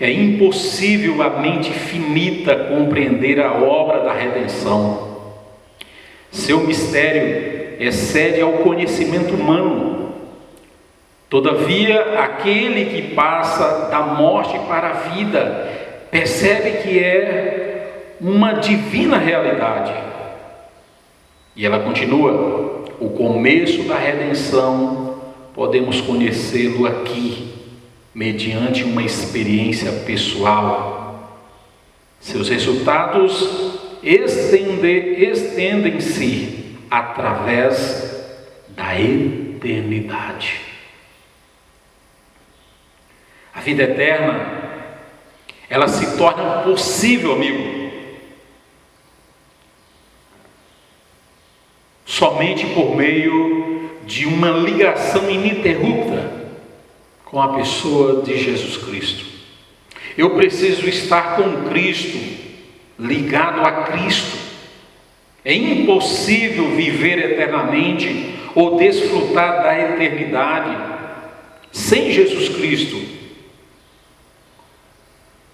é impossível a mente finita compreender a obra da redenção. Seu mistério excede ao conhecimento humano. Todavia, aquele que passa da morte para a vida percebe que é uma divina realidade. E ela continua: o começo da redenção podemos conhecê-lo aqui, mediante uma experiência pessoal. Seus resultados estendem-se através da eternidade. A vida eterna, ela se torna possível, amigo, somente por meio de uma ligação ininterrupta com a pessoa de Jesus Cristo. Eu preciso estar com Cristo, ligado a Cristo. É impossível viver eternamente ou desfrutar da eternidade sem Jesus Cristo.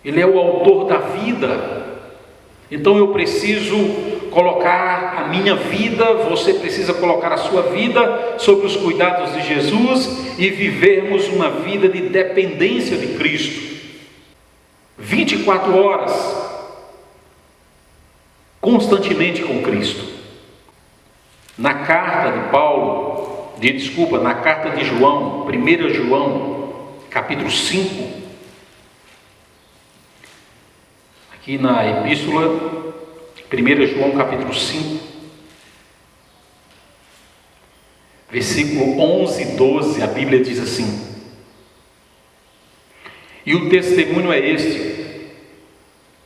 Ele é o autor da vida. Então eu preciso colocar a minha vida, você precisa colocar a sua vida sob os cuidados de Jesus e vivermos uma vida de dependência de Cristo. 24 horas constantemente com Cristo. Na carta de João, 1 João, capítulo 5, aqui na epístola, 1 João capítulo 5, versículo 11 e 12, a Bíblia diz assim: e o testemunho é este,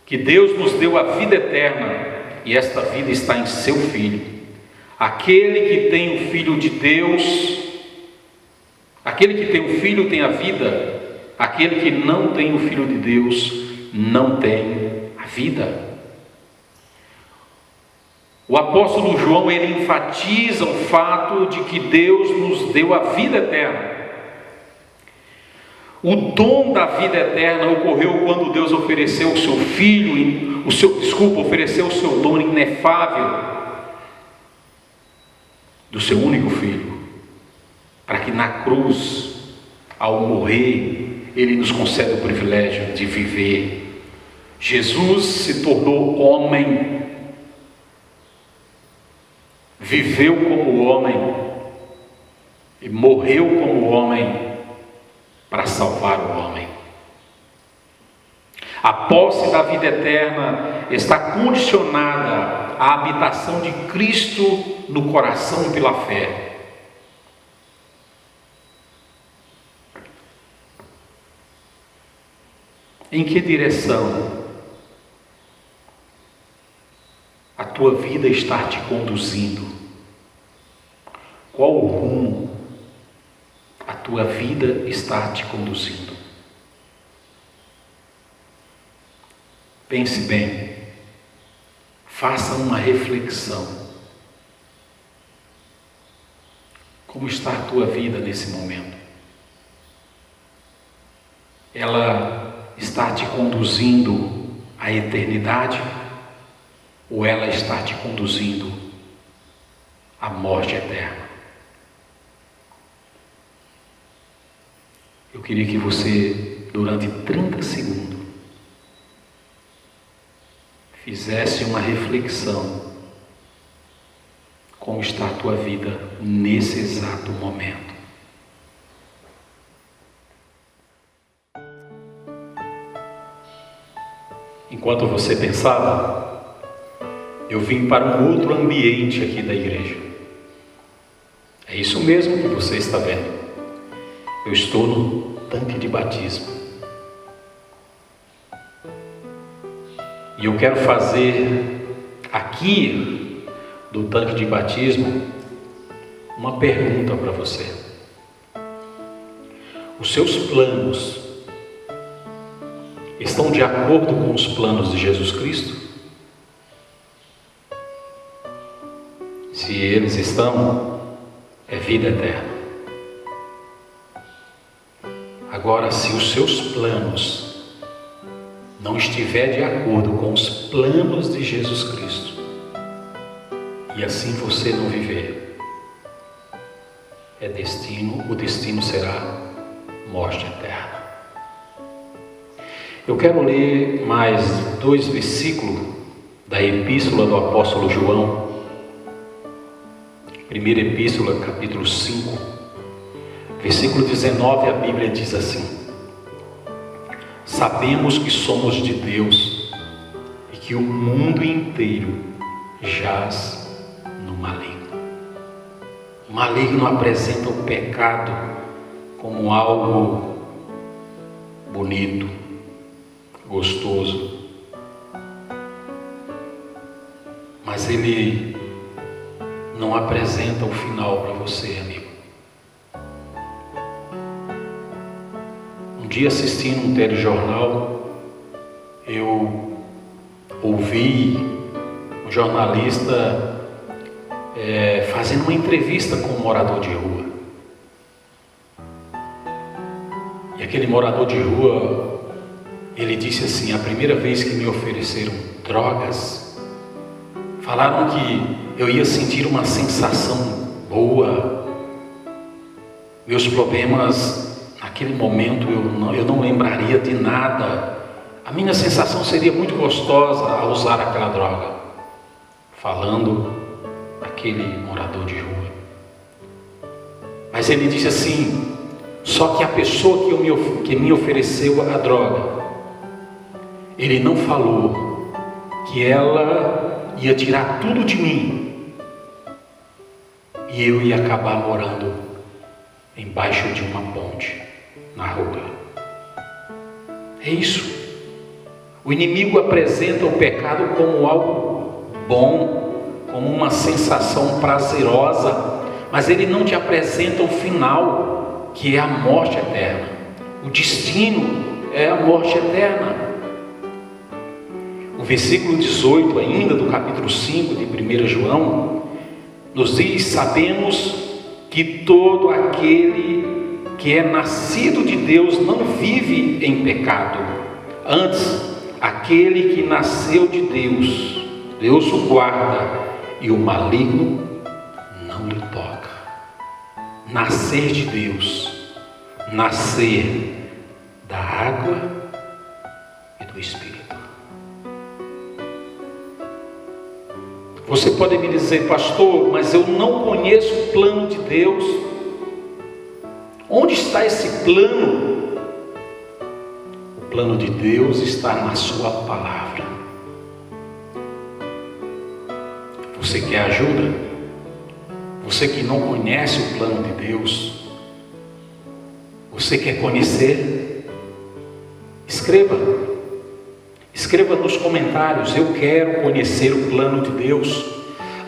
que Deus nos deu a vida eterna, e esta vida está em seu Filho. Aquele que tem o Filho de Deus, aquele que tem o Filho tem a vida, aquele que não tem o Filho de Deus não tem a vida. O apóstolo João, ele enfatiza o fato de que Deus nos deu a vida eterna. O dom da vida eterna ocorreu quando Deus ofereceu o seu Filho, ofereceu o seu dom inefável do seu único Filho, para que na cruz, ao morrer, Ele nos concede o privilégio de viver. Jesus se tornou homem, viveu como homem e morreu como homem para salvar o homem. A posse da vida eterna está condicionada à habitação de Cristo no coração pela fé. Em que direção a tua vida está te conduzindo? Qual o rumo a tua vida está te conduzindo? Pense bem, faça uma reflexão. Como está a tua vida nesse momento? Ela está te conduzindo à eternidade ou ela está te conduzindo à morte eterna? Eu queria que você, durante 30 segundos, fizesse uma reflexão. Como está a tua vida nesse exato momento? Enquanto você pensava, eu vim para um outro ambiente aqui da igreja. É isso mesmo que você está vendo. Eu estou no tanque de batismo. E eu quero fazer aqui do tanque de batismo uma pergunta para você. Os seus planos estão de acordo com os planos de Jesus Cristo? Se eles estão, é vida eterna. Agora, se os seus planos não estiver de acordo com os planos de Jesus Cristo, e assim você não viver, o destino será morte eterna. Eu quero ler mais 2 versículos da Epístola do Apóstolo João. Primeira Epístola, capítulo 5, versículo 19, a Bíblia diz assim: sabemos que somos de Deus e que o mundo inteiro jaz no maligno. O maligno apresenta o pecado como algo bonito, gostoso, mas ele não apresenta o final para você, amigo. Um dia, assistindo um telejornal, eu ouvi um jornalista fazendo uma entrevista com um morador de rua. E aquele morador de rua, ele disse assim: a primeira vez que me ofereceram drogas, falaram que eu ia sentir uma sensação boa. Meus problemas, naquele momento, eu não lembraria de nada. A minha sensação seria muito gostosa ao usar aquela droga. Falando aquele morador de rua. Mas ele disse assim: só que a pessoa que me ofereceu a droga, ele não falou que ela ia tirar tudo de mim e eu ia acabar morando embaixo de uma ponte na rua. É isso. O inimigo apresenta o pecado como algo bom, como uma sensação prazerosa, mas ele não te apresenta o final, que é a morte eterna. O destino é a morte eterna. O versículo 18 ainda do capítulo 5 de 1 João nos diz: sabemos que todo aquele que é nascido de Deus não vive em pecado. Antes, aquele que nasceu de Deus, Deus o guarda e o maligno não lhe toca. Nascer de Deus, nascer da água e do Espírito. Você pode me dizer: pastor, mas eu não conheço o plano de Deus. Onde está esse plano? O plano de Deus está na sua palavra. Você quer ajuda? Você que não conhece o plano de Deus, você quer conhecer? Escreva nos comentários: eu quero conhecer o plano de Deus.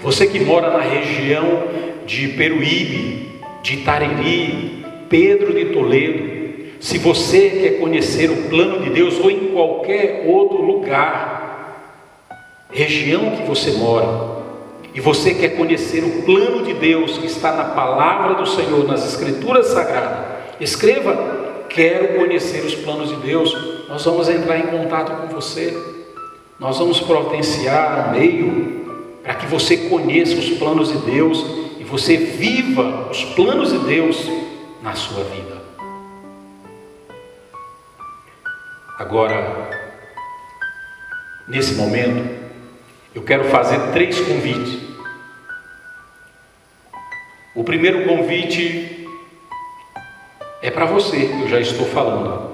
Você que mora na região de Peruíbe, de Itariri, Pedro de Toledo, se você quer conhecer o plano de Deus, ou em qualquer outro lugar, região que você mora, e você quer conhecer o plano de Deus que está na palavra do Senhor, nas Escrituras Sagradas, escreva: quero conhecer os planos de Deus. Nós vamos entrar em contato com você, nós vamos providenciar um meio para que você conheça os planos de Deus e você viva os planos de Deus na sua vida. Agora, nesse momento, eu quero fazer 3 convites. O primeiro convite é para você, que eu já estou falando,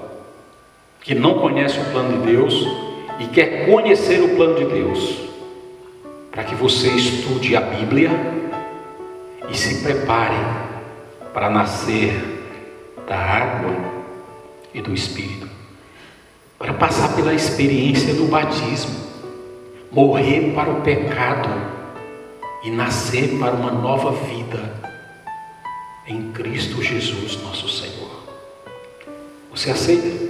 que não conhece o plano de Deus e quer conhecer o plano de Deus, para que você estude a Bíblia e se prepare para nascer da água e do Espírito, para passar pela experiência do batismo, morrer para o pecado e nascer para uma nova vida em Cristo Jesus, nosso Senhor. Você aceita?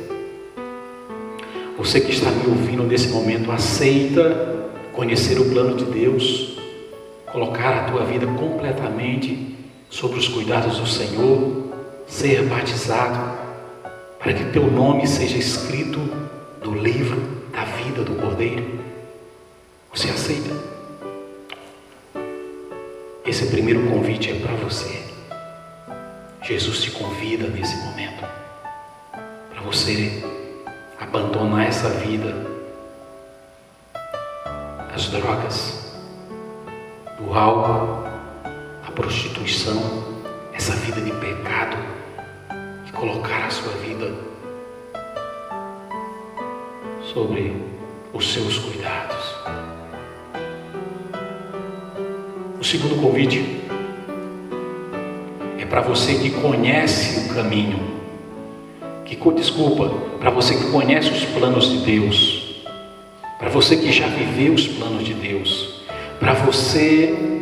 Você que está me ouvindo nesse momento, aceita conhecer o plano de Deus, colocar a tua vida completamente sobre os cuidados do Senhor, ser batizado, para que teu nome seja escrito no livro da vida do Cordeiro? Você aceita? Esse primeiro convite é para você. Jesus te convida nesse momento. você abandonar essa vida das drogas, do álcool, da prostituição, essa vida de pecado, e colocar a sua vida sobre os seus cuidados. O segundo convite é para você que conhece o caminho, para você que conhece os planos de Deus, para você que já viveu os planos de Deus, para você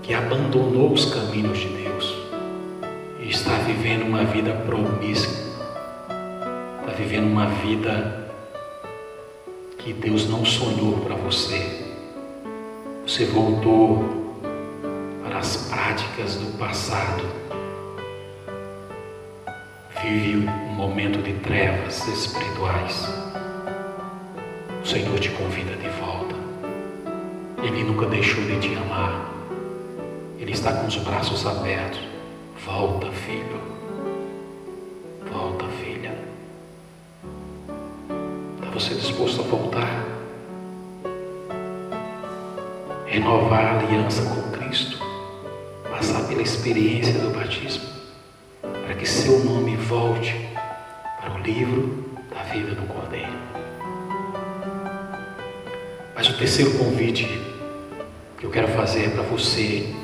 que abandonou os caminhos de Deus e está vivendo uma vida promíscua, está vivendo uma vida que Deus não sonhou para você. Você voltou para as práticas do passado, vive um momento de trevas espirituais. O Senhor te convida de volta. Ele nunca deixou de te amar. Ele está com os braços abertos. Volta, filho. Volta, filha. Está você disposto a voltar? Renovar a aliança com Cristo, passar pela experiência do batismo, para que seu nome volte para o livro da vida do Cordeiro. Mas o terceiro convite que eu quero fazer é para você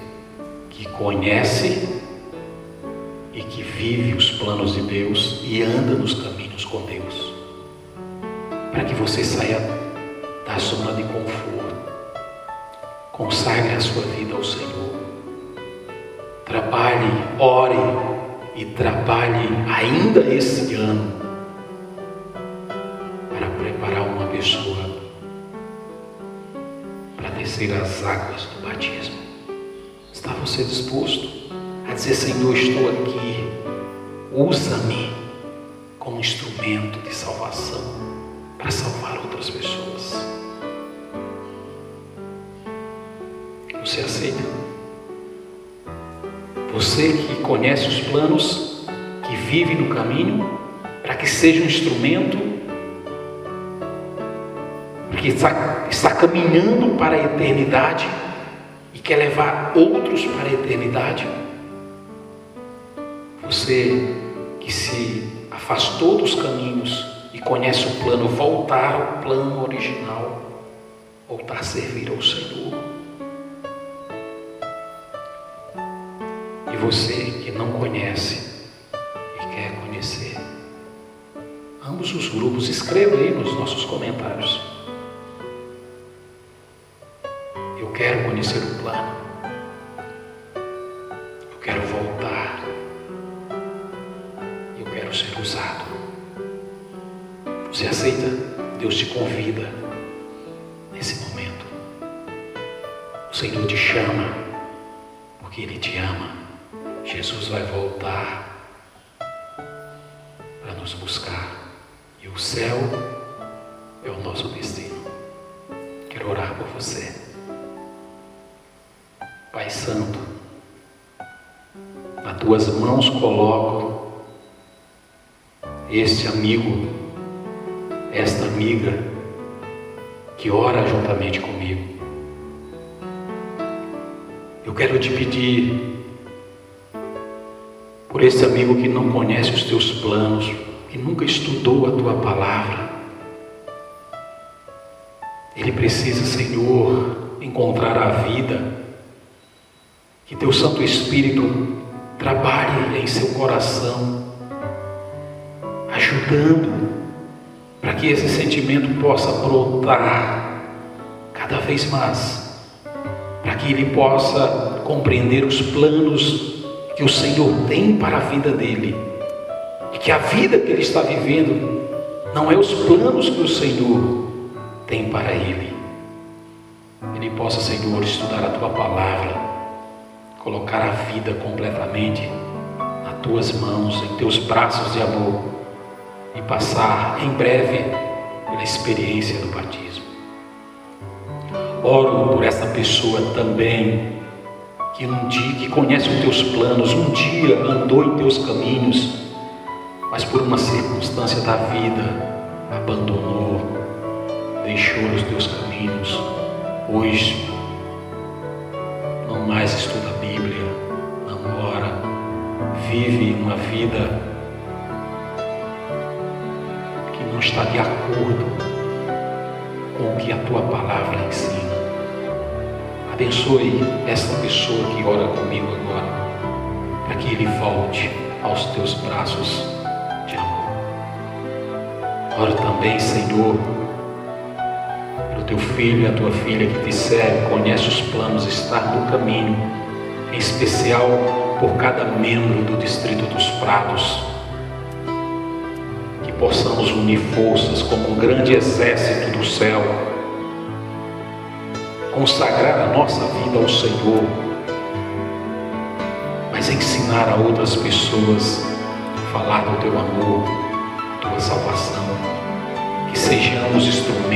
que conhece e que vive os planos de Deus e anda nos caminhos com Deus, para que você saia da zona de conforto, consagre a sua vida ao Senhor, trabalhe, ore e trabalhe ainda esse ano para preparar uma pessoa para descer as águas do batismo. Está você disposto a dizer: Senhor, estou aqui, usa-me como instrumento de salvação para salvar outras pessoas? Você aceita? Você que conhece os planos, que vive no caminho, para que seja um instrumento, porque está caminhando para a eternidade e quer levar outros para a eternidade. Você que se afastou dos caminhos e conhece o plano, voltar ao plano original, voltar a servir ao Senhor. E você que não conhece e quer conhecer, ambos os grupos, escreva aí nos nossos comentários: eu quero conhecer o plano, eu quero voltar, eu quero ser usado. Você aceita? Deus te convida nesse momento. O Senhor te chama porque Ele te ama. Jesus vai voltar para nos buscar e o céu é o nosso destino. Quero orar por você. Pai Santo, nas tuas mãos coloco este amigo, esta amiga que ora juntamente comigo. Eu quero te pedir por esse amigo que não conhece os teus planos, que nunca estudou a tua palavra. Ele precisa, Senhor, encontrar a vida. Que teu Santo Espírito trabalhe em seu coração, ajudando para que esse sentimento possa brotar cada vez mais, para que ele possa compreender os planos que o Senhor tem para a vida dele, e que a vida que ele está vivendo não é os planos que o Senhor tem para ele. Ele possa, Senhor, estudar a tua palavra, colocar a vida completamente nas tuas mãos, em teus braços de amor, e passar em breve pela experiência do batismo. Oro por essa pessoa também, que um dia, que conhece os teus planos, um dia andou em teus caminhos, mas por uma circunstância da vida abandonou, deixou os teus caminhos. Hoje não mais estuda a Bíblia, não ora, vive uma vida que não está de acordo com o que a tua palavra ensina. Abençoe essa pessoa que ora comigo agora, para que ele volte aos teus braços de amor. Oro também, Senhor, pelo teu filho e a tua filha que te serve, conhece os planos, está no caminho, em especial por cada membro do Distrito dos Prados, que possamos unir forças como um grande exército do céu, consagrar a nossa vida ao Senhor, mas ensinar a outras pessoas a falar do teu amor, tua salvação, que sejamos instrumentos